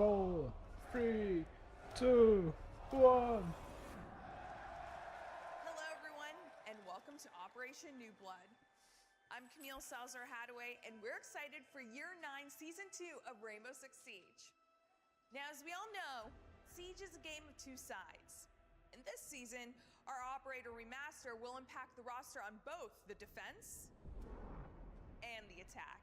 4, 3, 2, 1. Hello everyone, and welcome to Operation New Blood. I'm Camille Salzer-Hadaway, and we're excited for Year 9, Season 2 of Rainbow Six Siege. Now, as we all know, Siege is a game of two sides. In this season, our Operator Remaster will impact the roster on both the defense and the attack.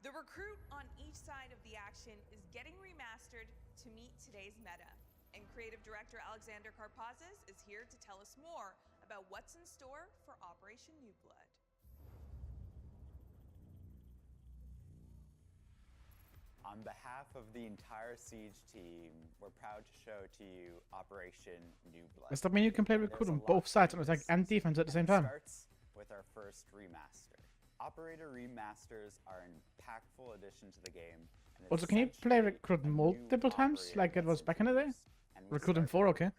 The recruit on each side of the action is getting remastered to meet today's meta. And Creative Director Alexander Karpazis is here to tell us more about what's in store for Operation New Blood. On behalf of the entire Siege team, we're proud to show to you Operation New Blood. Does that mean you can play recruit on both sides on attack and defense at the same time? Starts with our first remaster. Operator remasters are an impactful addition to the game. Also, can you play recruit multiple times like it was back in the day? Recruit in 4, okay.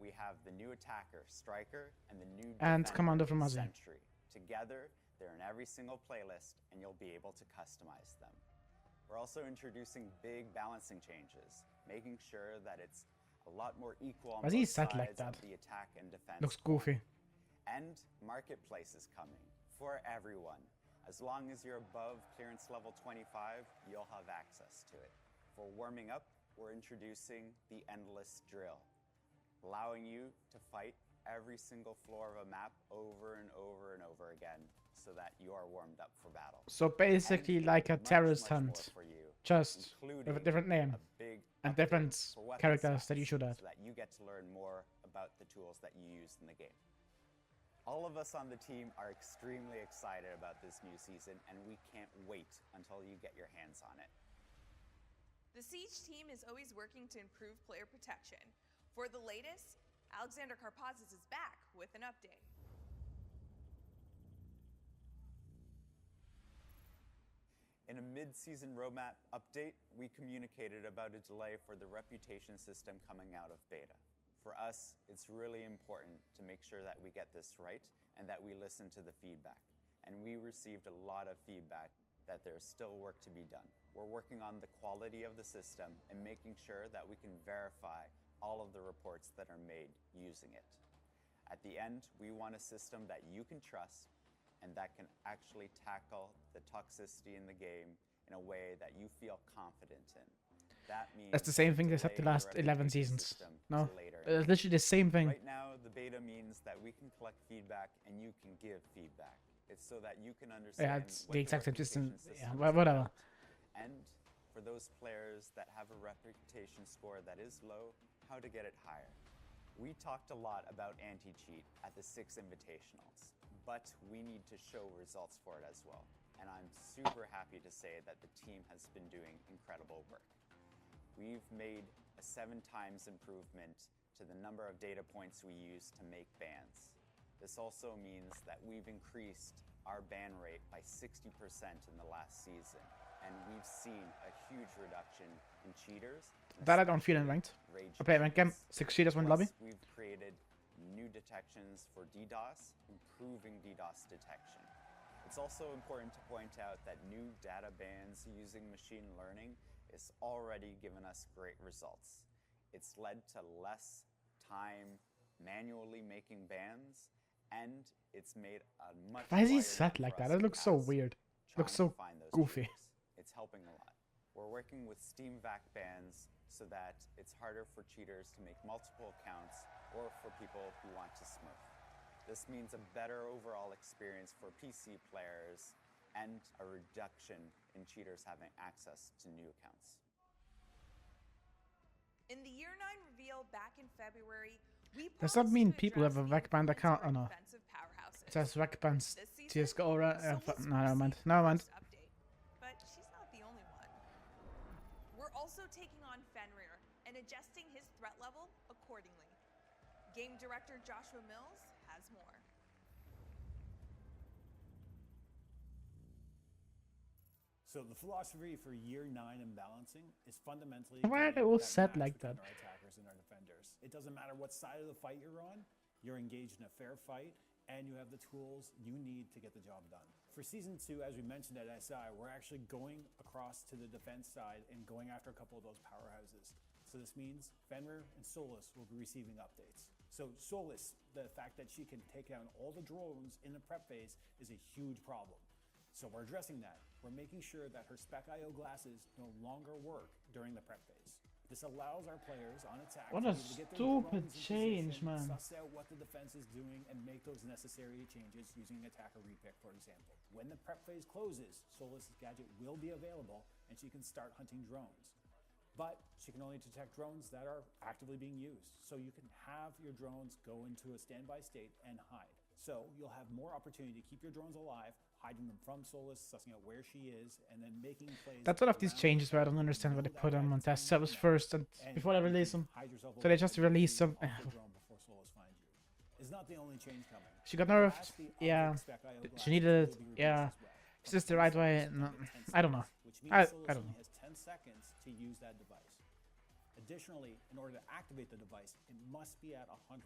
We have the new attacker, striker, and the new commander from Aussie. sentry. Together, they're in every single playlist, and you'll be able to customize them. We're also introducing big balancing changes, making sure that it's a lot more equal on both sides like that? of the attack and defense. Looks goofy. And Marketplace is coming for everyone. As long as you're above clearance level 25, you'll have access to it. For warming up, we're introducing the Endless Drill, allowing you to fight every single floor of a map over and over and over again so that you are warmed up for battle. So basically like a terrorist hunt, just with a different name and different characters that you should have. So that you get to learn more about the tools that you use in the game. All of us on the team are extremely excited about this new season, and we can't wait until you get your hands on it. The Siege team is always working to improve player protection. For the latest, Alexander Karpazis is back with an update. In a mid-season roadmap update, we communicated about a delay for the reputation system coming out of beta. For us, it's really important to make sure that we get this right and that we listen to the feedback. And we received a lot of feedback that there's still work to be done. We're working on the quality of the system and making sure that we can verify all of the reports that are made using it. At the end, we want a system that you can trust and that can actually tackle the toxicity in the game in a way that you feel confident in. That means that's the same thing they said the last 11 seasons. No, it's literally the same thing. Right now, the beta means that we can collect feedback and you can give feedback. It's so that you can understand. Yeah, it's the exact same system. Yeah, whatever. And for those players that have a reputation score that is low, how to get it higher. We talked a lot about anti-cheat at the 6 invitationals, but we need to show results for it as well. And I'm super happy to say that the team has been doing incredible work. We've made a 7 times improvement to the number of data points we use to make bans. This also means that we've increased our ban rate by 60% in the last season, and we've seen a huge reduction in cheaters. That I don't feel in ranked. I play ranked game, 6 cheaters, 1 lobby. We've created new detections for DDoS, improving DDoS detection. It's also important to point out that new data bans using machine learning is already given us great results. It's led to less time manually making bans, and it's made a much. Why is he set like that? That looks so weird. Looks so goofy. It's helping a lot. We're working with Steam VAC bans so that it's harder for cheaters to make multiple accounts or for people who want to smurf. This means a better overall experience for PC players and a reduction in cheaters having access to new accounts. In the Year 9 reveal back in February, does that mean people have a VAC band account or no? It says VAC bands CSGO, right? No, never mind. Never mind. But she's not the only one. We're also taking on Fenrir and adjusting his threat level accordingly. Game director Joshua Mills has more. So the philosophy for Year 9 imbalancing is fundamentally why are they all set like that? Our attackers and our defenders. It doesn't matter what side of the fight you're on, you're engaged in a fair fight, and you have the tools you need to get the job done. For Season 2, as we mentioned at SI, we're actually going across to the defense side and going after a couple of those powerhouses. So this means Fenrir and Solus will be receiving updates. So Solus, the fact that she can take down all the drones in the prep phase is a huge problem. So we're addressing that. We're making sure that her Spec.io glasses no longer work during the prep phase. This allows our players on attack What to a be able to get their stupid drones in change, position, man. suss out what the defense is doing, and make those necessary changes using attacker repick, for example. When the prep phase closes, Solus' gadget will be available, and she can start hunting drones. But she can only detect drones that are actively being used. So you can have your drones go into a standby state and hide. So you'll have more opportunity to keep your drones alive, hiding them from Solus, sussing out where she is, and then making plays. That's one of these changes where I don't understand why they put them on test servers first and before they release them. So they just release them. It's not the only change coming. She got nerfed. Yeah. She needed it. Yeah. Is this the right way? No. I don't know. I don't know. Has 10 seconds to use that device. Additionally, in order to activate the device, it must be at 100%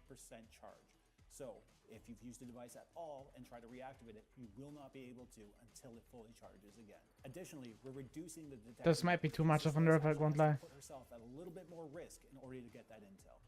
charge. So if you've used the device at all and try to reactivate it, you will not be able to until it fully charges again. Additionally, we're reducing the detection. This might be too much of a nerf, I won't lie. Put herself at a little bit more risk in order to get that intel.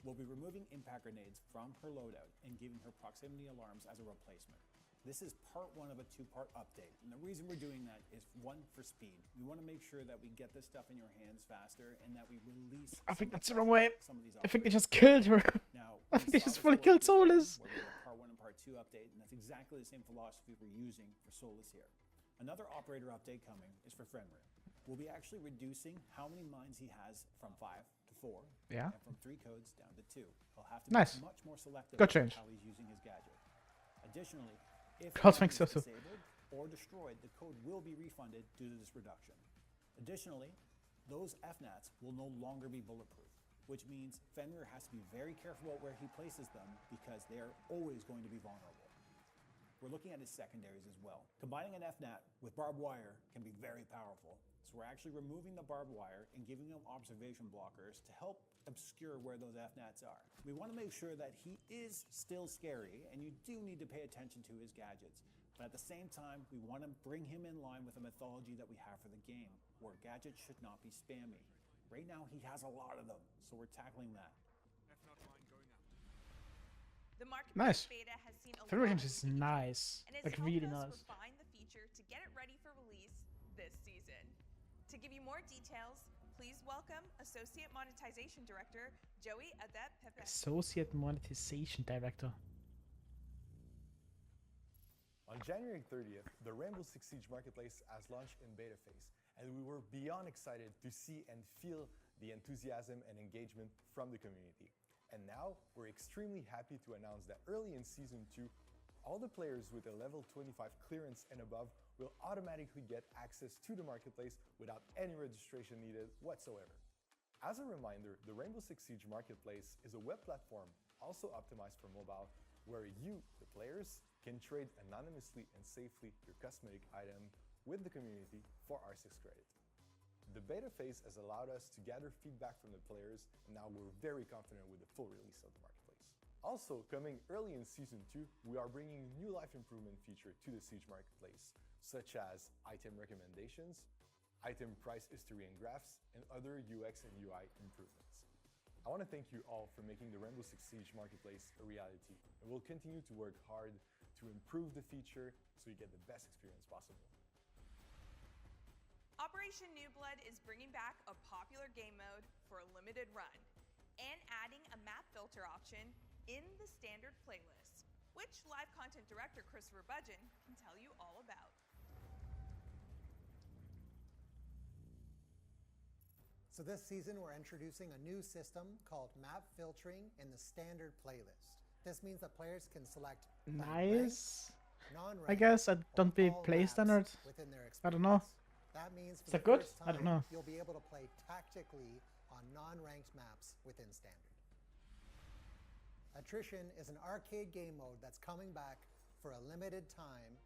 We'll be removing impact grenades from her loadout and giving her proximity alarms as a replacement. This is part 1 of a 2-part update, and the reason we're doing that is 1, for speed. We want to make sure that we get this stuff in your hands faster and that we release. I think that's the wrong way. I think they just operations. killed her. Now, I think they just fully killed Solus. Where we have part 1 and part 2 update, and that's exactly the same philosophy we're using for Solus here. Another operator update coming is for Fenrir. We'll be actually reducing how many mines he has from 5 to 4, Yeah. and from 3 codes down to 2. He'll have to Nice. be much more selective Good about change. how he's using his gadget. Additionally, if God, the thanks, mine is so. disabled or destroyed, the code will be refunded due to this reduction. Additionally, those FNATs will no longer be bulletproof, which means Fenrir has to be very careful about where he places them because they are always going to be vulnerable. We're looking at his secondaries as well. Combining an FNAT with barbed wire can be very powerful. So we're actually removing the barbed wire and giving him observation blockers to help obscure where those FNATs are. We want to make sure that he is still scary, and you do need to pay attention to his gadgets. But at the same time, we want to bring him in line with the mythology that we have for the game, where gadgets should not be spammy. Right now, he has a lot of them, so we're tackling that. The Nice. marketplace beta has seen a Fenrir lot games of is improvements, nice. and it's Like helped really us nice. refine the feature to get it ready for release this season. To give you more details, please welcome Associate Monetization Director Joey Adet-Pepe. Associate Monetization Director. On January 30th, the Rainbow Six Siege Marketplace has launched in beta phase, and we were beyond excited to see and feel the enthusiasm and engagement from the community. And now, we're extremely happy to announce that early in Season 2, all the players with a level 25 clearance and above will automatically get access to the marketplace without any registration needed whatsoever. As a reminder, the Rainbow Six Siege Marketplace is a web platform also optimized for mobile, where you, the players, can trade anonymously and safely your cosmetic item with the community for R6 credit. The beta phase has allowed us to gather feedback from the players, and now we're very confident with the full release of the marketplace. Also, coming early in Season 2, we are bringing new life improvement feature to the Siege Marketplace, such as item recommendations, item price history and graphs, and other UX and UI improvements. I want to thank you all for making the Rainbow Six Siege Marketplace a reality, and we'll continue to work hard to improve the feature so you get the best experience possible. Operation New Blood is bringing back a popular game mode for a limited run and adding a map filter option in the standard playlist, which live content director Christopher Budgeon can tell you all about. So this season, we're introducing a new system called map filtering in the standard playlist. This means that players can select Nice. non-ranked, I guess I don't or be all play maps standard. within their I don't know. experience. That means for Is the that good? first I don't time, know. you'll be able to play tactically on non-ranked maps within standard. Attrition is an arcade game mode that's coming back for a limited time,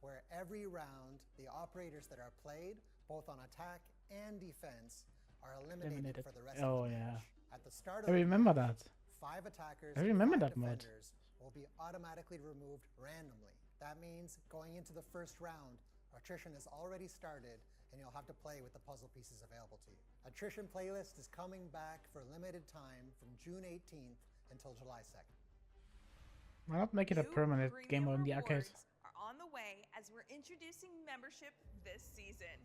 where every round, the operators that are played, both on attack and defense, are eliminated for the rest Oh, of the yeah. match. At the start of I the remember match, that. 5 attackers I and remember 5 that mod. defenders will be automatically removed randomly. That means going into the first round, attrition has already started and you'll have to play with the puzzle pieces available to you. Attrition playlist is coming back for limited time from June 18th until July 2nd. Why not make it a permanent game mode in the arcade? Are on the way as we're introducing membership this season.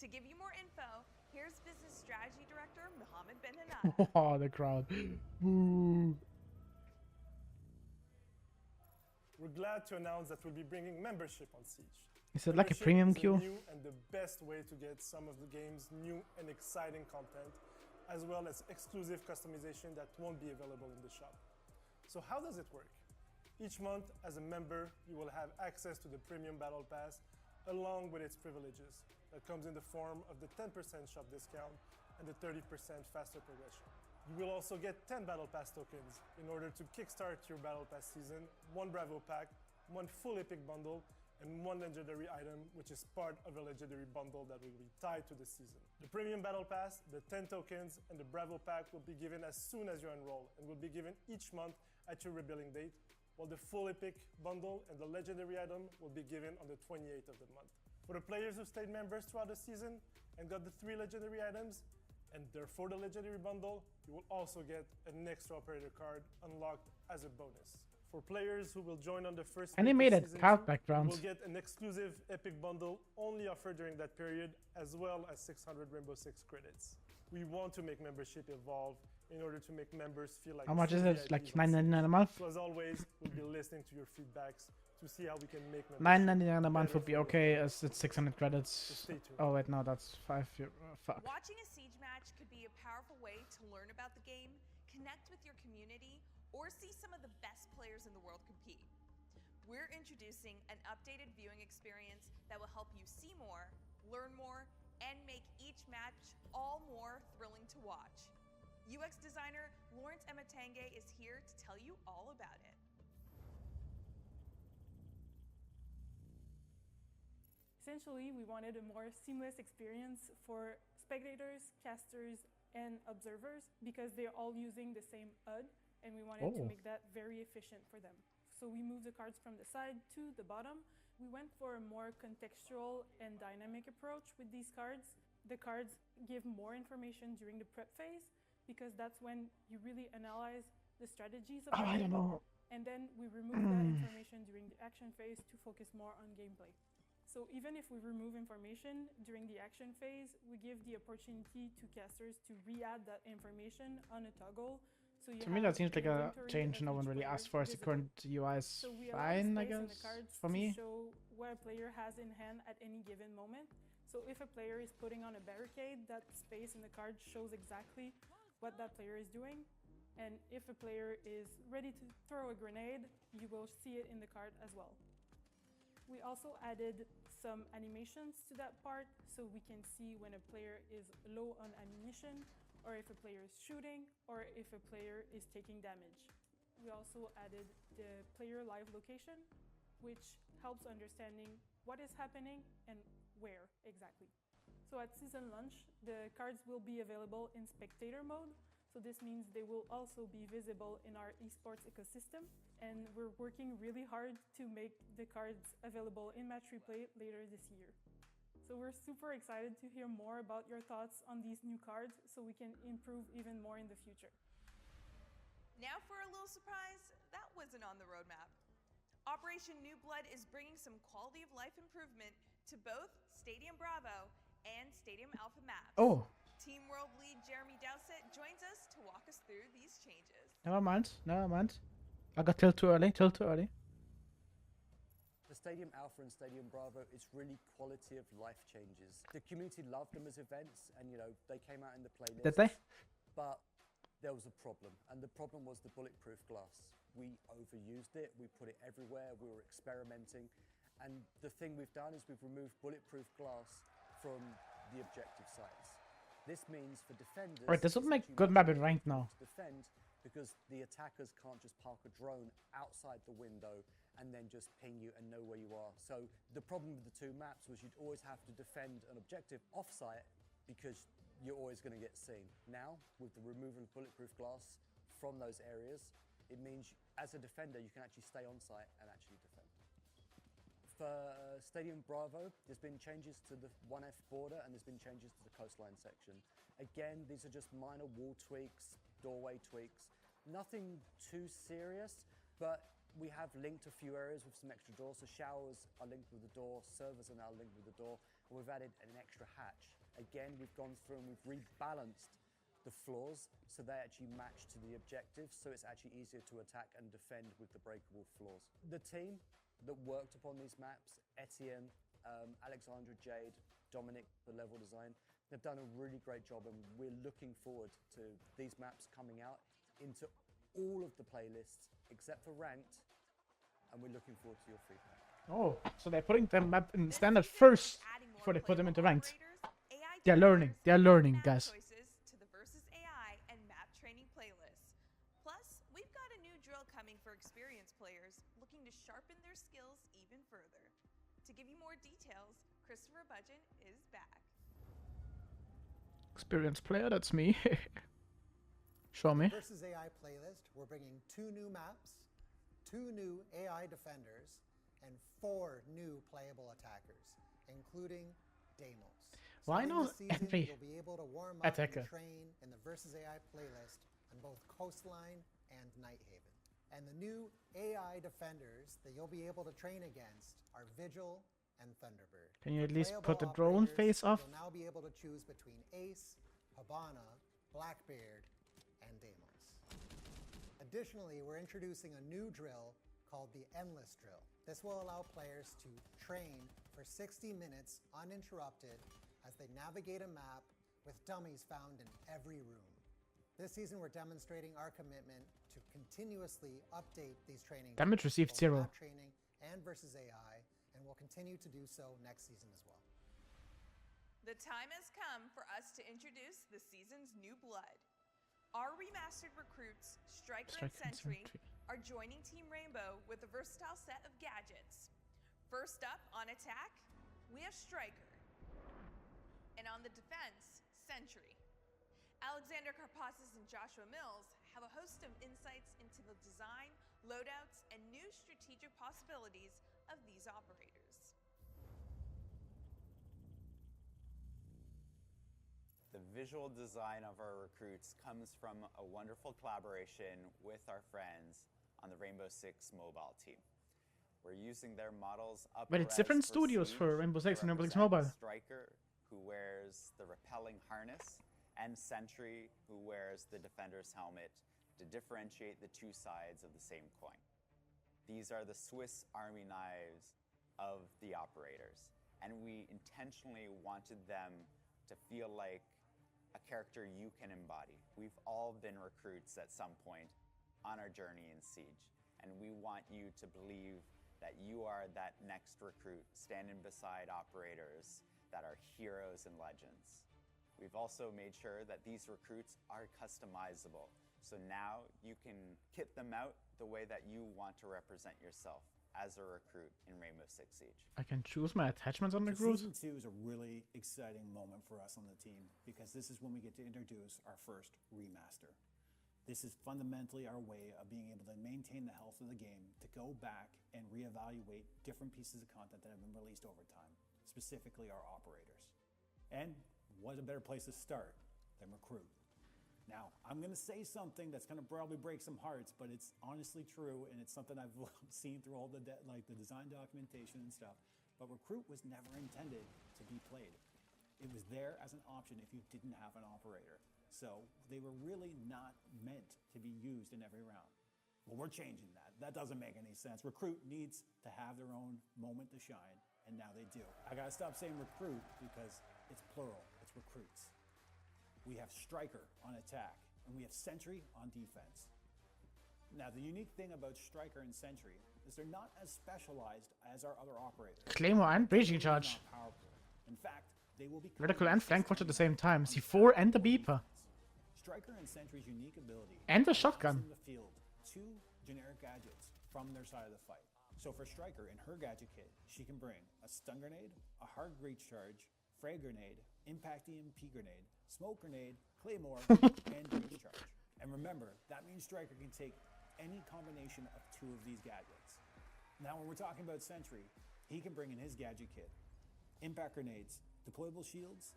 To give you more info, here's Business Strategy Director Mohammed Ben Hanada. Oh, the crowd. Woo. We're glad to announce that we'll be bringing membership on Siege. Is it like a Membership premium is queue? New and the best way to get some of the game's new and exciting content, as well as exclusive customization that won't be available in the shop. So how does it work? Each month, as a member, you will have access to the Premium Battle Pass, along with its privileges. That comes in the form of the 10% shop discount and the 30% faster progression. You will also get 10 Battle Pass tokens in order to kickstart your Battle Pass season, 1 Bravo pack, 1 full Epic bundle, and 1 legendary item, which is part of a legendary bundle that will be tied to the season. The Premium Battle Pass, the 10 tokens, and the Bravo pack will be given as soon as you enroll and will be given each month at your rebilling date, while the full Epic bundle and the legendary item will be given on the 28th of the month. For the players who stayed members throughout the season and got the 3 legendary items, and therefore the legendary bundle, you will also get an extra operator card unlocked as a bonus. For players who will join on the first Animated season card 2, backgrounds. you will get an exclusive Epic bundle only offered during that period, as well as 600 Rainbow Six credits. We want to make membership evolve in order to make members feel like How much is it? VIPs Like on Siege. $9.99 a month? So as always, we'll be listening to your feedbacks to see how we can make membership $9.99 a month better would be for you. okay, as it's 600 So credits. stay tuned. Oh wait, no, that's €5. Fuck. Watching a Siege match could be a powerful way to learn about the game, connect with your community, or see some of the best players in the world compete. We're introducing an updated viewing experience that will help you see more, learn more, and make each match all more thrilling to watch. UX designer Lawrence Ematenge is here to tell you all about it. Essentially, we wanted a more seamless experience for spectators, casters, and observers because they're all using the same HUD, and we wanted to make that very efficient for them. So we moved the cards from the side to the bottom. We went for a more contextual and dynamic approach with these cards. The cards give more information during the prep phase because that's when you really analyze the strategies of the I don't game. know. And then we remove that information during the action phase to focus more on gameplay. So even if we remove information during the action phase, we give the opportunity to casters to re-add that information on a toggle. So you To me, that have seems like a inventory change of no one each really player asked for. The visible. current UI is So we allow fine, I space in guess, the cards for me. to show what a player has in hand at any given moment. So if a player is putting on a barricade, that space in the card shows exactly what that player is doing. And if a player is ready to throw a grenade, you will see it in the card as well. We also added some animations to that part so we can see when a player is low on ammunition, or if a player is shooting, or if a player is taking damage. We also added the player live location, which helps understanding what is happening and where exactly. So at season launch, the cards will be available in spectator mode. So this means they will also be visible in our esports ecosystem. And we're working really hard to make the cards available in match replay later this year. So we're super excited to hear more about your thoughts on these new cards so we can improve even more in the future. Now for a little surprise that wasn't on the roadmap. Operation New Blood is bringing some quality of life improvement to both Stadium Bravo and Stadium Alpha maps. Oh, Team World Lead Jeremy Dowsett joins us to walk us through these changes. never mind, never mind. I got till too early, till too early. The Stadium Alpha and Stadium Bravo, it's really quality of life changes. The community loved them as events, and you know, they came out in the playlist. Did they? But there was a problem, and the problem was the bulletproof glass. We overused it, we put it everywhere, we were experimenting, and the thing we've done is we've removed bulletproof glass from the objective sites. This means for defenders... Right, this would it's make actually good much map in more ranked now. difficult to defend because the attackers can't just park a drone outside the window and then just ping you and know where you are. So the problem with the two maps was you'd always have to defend an objective off-site because you're always going to get seen. Now, with the removal of bulletproof glass from those areas, it means as a defender you can actually stay on site and actually defend. Stadium Bravo, there's been changes to the 1F border and there's been changes to the coastline section. Again, these are just minor wall tweaks, doorway tweaks, nothing too serious, but we have linked a few areas with some extra doors. So showers are linked with the door, servers are now linked with the door, and we've added an extra hatch. Again, we've gone through and we've rebalanced the floors so they actually match to the objectives, so it's actually easier to attack and defend with the breakable floors. The team that worked upon these maps, Etienne, Alexandra Jade, Dominic, the level design, they've done a really great job, and we're looking forward to these maps coming out into all of the playlists except for ranked, and we're looking forward to your feedback. Oh, so they're putting them map in standard first before they put them into ranked. They're learning, guys. To the Versus AI and map training playlists. Plus, we've got a new drill coming for experienced players looking to sharpen their skills even further. To give you more details, Christopher Budgeon is back. Experienced player, that's me. Show me. Versus AI playlist, we're bringing 2 new maps, 2 new AI defenders, and 4 new playable attackers, including Deimos. Why not every You'll be able to warm up attacker? and train in the Versus AI playlist on both Coastline and Nighthaven. And the new AI defenders that you'll be able to train against are Vigil and Thunderbird. Can you at least Playable put the drone operators, face off? You'll now be able to choose between Ace, Habana, Blackbeard, and Deimos. Additionally, we're introducing a new drill called the Endless Drill. This will allow players to train for 60 minutes uninterrupted as they navigate a map with dummies found in every room. This season, we're demonstrating our commitment to continuously update these training Damage received both 0. map training and Versus AI, and we'll continue to do so next season as well. The time has come for us to introduce the season's new blood. Our remastered recruits, Striker and Sentry, are joining Team Rainbow with a versatile set of gadgets. First up on attack, we have Striker. And on the defense, Sentry. Alexander Karpassis and Joshua Mills have a host of insights into the design, loadouts, and new strategic possibilities of these operators. The visual design of our recruits comes from a wonderful collaboration with our friends on the Rainbow Six mobile team. We're using their models up. But it's different studios for Rainbow Six and Rainbow Six Mobile. Striker, who wears the repelling harness, and Sentry, who wears the defender's helmet, to differentiate the two sides of the same coin. These are the Swiss Army knives of the operators, and we intentionally wanted them to feel like a character you can embody. We've all been recruits at some point on our journey in Siege, and we want you to believe that you are that next recruit standing beside operators that are heroes and legends. We've also made sure that these recruits are customizable, so now you can kit them out the way that you want to represent yourself as a recruit in Rainbow Six Siege. I can choose my attachments on the So recruit. Season 2 is a really exciting moment for us on the team because this is when we get to introduce our first remaster. This is fundamentally our way of being able to maintain the health of the game, to go back and reevaluate different pieces of content that have been released over time, specifically our operators. And what a better place to start than recruit? Now, I'm going to say something that's going to probably break some hearts, but it's honestly true, and it's something I've seen through all the design documentation and stuff. But recruit was never intended to be played. It was there as an option if you didn't have an operator. So they were really not meant to be used in every round. Well, we're changing that. That doesn't make any sense. Recruit needs to have their own moment to shine, and now they do. I gotta stop saying recruit because it's plural, it's recruits. We have Striker on attack, and we have Sentry on defense. Now, the unique thing about Striker and Sentry is they're not as specialized as our other operators. Claymore and breaching charge. Not powerful. In fact, they will be Reticle and flank watch at the same time. C4 and the beeper. Striker and Sentry's unique ability And the allows shotgun. them to field 2 generic gadgets from their side of the fight. So for Striker, in her gadget kit, she can bring a stun grenade, a hard breach charge, frag grenade, impact EMP grenade, smoke grenade, claymore, and breach charge. And remember, that means Striker can take any combination of 2 of these gadgets. Now, when we're talking about Sentry, He can bring in his gadget kit, impact grenades, deployable shields,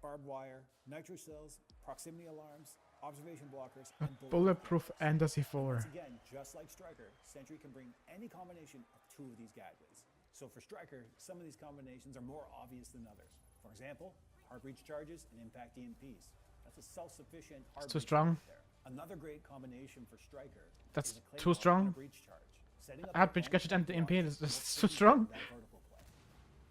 barbed wire, nitro cells, proximity alarms, observation blockers, and Bulletproof and a C4. Once again, just like Striker, Sentry can bring any combination of 2 of these gadgets. So for Striker, some of these combinations are more obvious than others. For example, hard breach charges and impact EMPs. That's a self-sufficient hard Too breach strong. right there. Another great combination for Striker That's is a too Claymore strong. and a breach charge. Setting up Hard your breach own gadget and the block EMP is will just take too strong. that vertical play.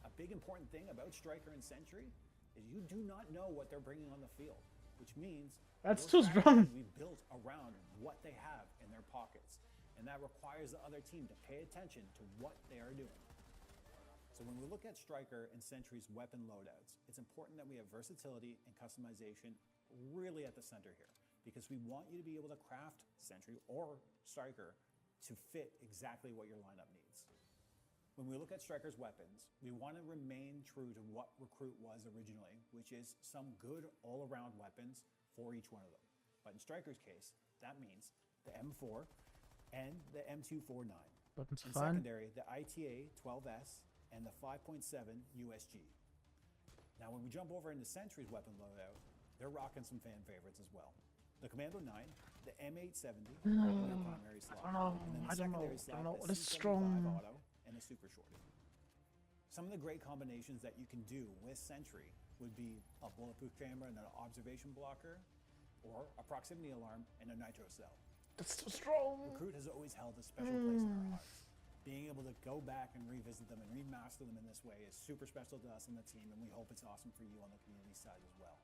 A big important thing about Striker and Sentry is you do not know what they're bringing on the field, which means That's your too strategy strong. will be built around what they have in their pockets, and that requires the other team to pay attention to what they are doing. So when we look at Striker and Sentry's weapon loadouts, it's important that we have versatility and customization really at the center here, because we want you to be able to craft Sentry or Striker to fit exactly what your lineup needs. When we look at Striker's weapons, we want to remain true to what Recruit was originally, which is some good all-around weapons for each one of them. But in Striker's case, that means the M4 and the M249. Weapons In fun. secondary, the ITA 12S and the 5.7 USG. Now when we jump over into Sentry's weapon loadout, they're rocking some fan favorites as well. The Commando 9, the M870 in their primary slot, and then the secondary slot, the It's C75 strong. auto and a super shorty. Some of the great combinations that you can do with Sentry would be a bulletproof camera and an observation blocker, or a proximity alarm and a nitro cell. That's too strong. Recruit has always held a special place in our hearts. Being able to go back and revisit them and remaster them in this way is super special to us on the team, and we hope it's awesome for you on the community side as well.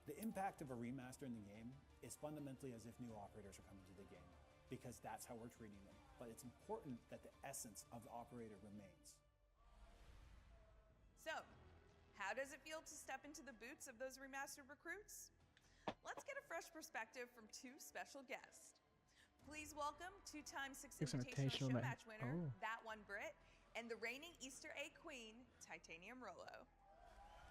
The impact of a remaster in the game is fundamentally as if new operators are coming to the game, because that's how we're treating them. But it's important that the essence of the operator remains. So, how does it feel to step into the boots of those remastered recruits? Let's get a fresh perspective from 2 special guests. Please welcome 2-time Six Invitational Show match winner, That One Brit, and the reigning Easter egg queen, Titanium Rolo.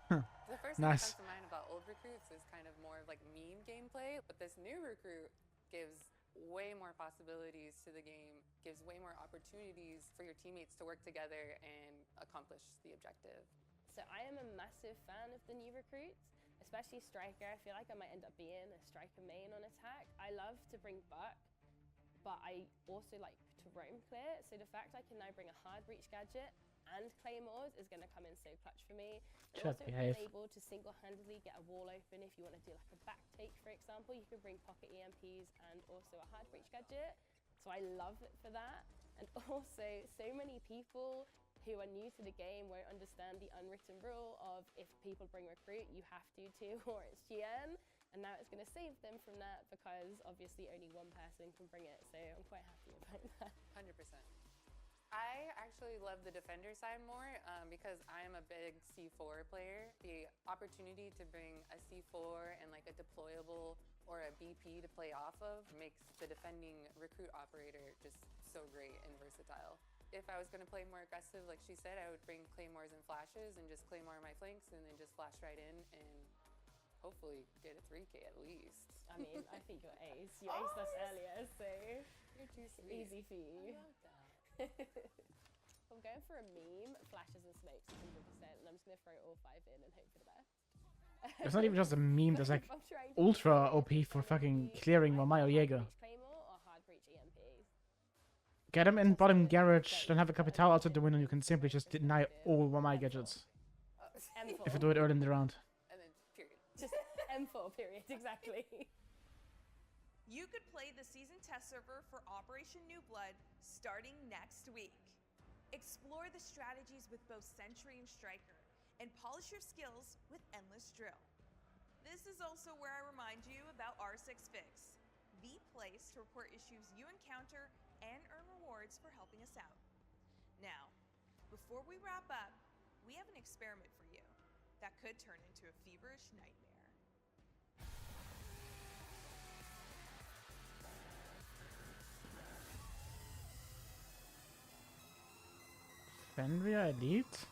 The first thing that comes to mind about old recruits is kind of more of like meme gameplay, but this new recruit gives way more possibilities to the game, gives way more opportunities for your teammates to work together and accomplish the objective. So I am a massive fan of the new recruits, especially Striker. I feel like I might end up being a Striker main on attack. I love to bring buck, but I also like to roam clear. So the fact I can now bring a hard breach gadget and claymores is going to come in so clutch for me. You're also able to single-handedly get a wall open if you want to do like a back take, for example. You can bring pocket EMPs and also a hard breach gadget. So I love it for that. And also, so many people who are new to the game won't understand the unwritten rule of if people bring recruit, you have to too, or it's Hien. And now it's going to save them from that because obviously only one person can bring it. So I'm quite happy about that. 100%. I actually love the defender side more because I am a big C4 player. The opportunity to bring a C4 and like a deployable or a BP to play off of makes the defending recruit operator just so great and versatile. If I was going to play more aggressive, like she said, I would bring claymores and flashes and just claymore my flanks and then just flash right in and hopefully get a 3K at least. I mean, I think you're ace. You aced us earlier, so you're too sweet. Easy for you. I love that. I'm going for a meme, flashes and smokes 100%, and I'm just going to throw all 5 in and hope for the best. It's not even just a meme, there's like ultra OP for fucking clearing Romayo Jaeger. Claymore or hard breach EMP? Get him in bottom garage, then have a Capital outside the window, and you can simply just deny all Romayo gadgets. M4. If you do it early in the round. And then period. Just M4 period, exactly. You could play the season test server for Operation New Blood starting next week. Explore the strategies with both Sentry and Striker, and polish your skills with Endless Drill. This is also where I remind you about R6 Fix, the place to report issues you encounter and earn rewards for helping us out. Now, before we wrap up, we have an experiment for you that could turn into a feverish nightmare. Fenrir Elite?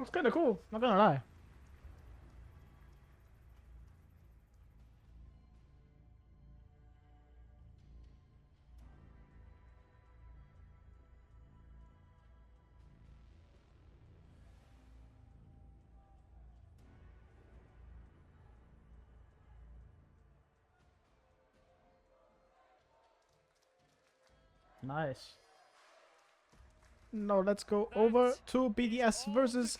Looks kind of cool. Not gonna lie. Nice. Now let's go over to BDS versus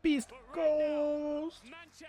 Beast Ghost.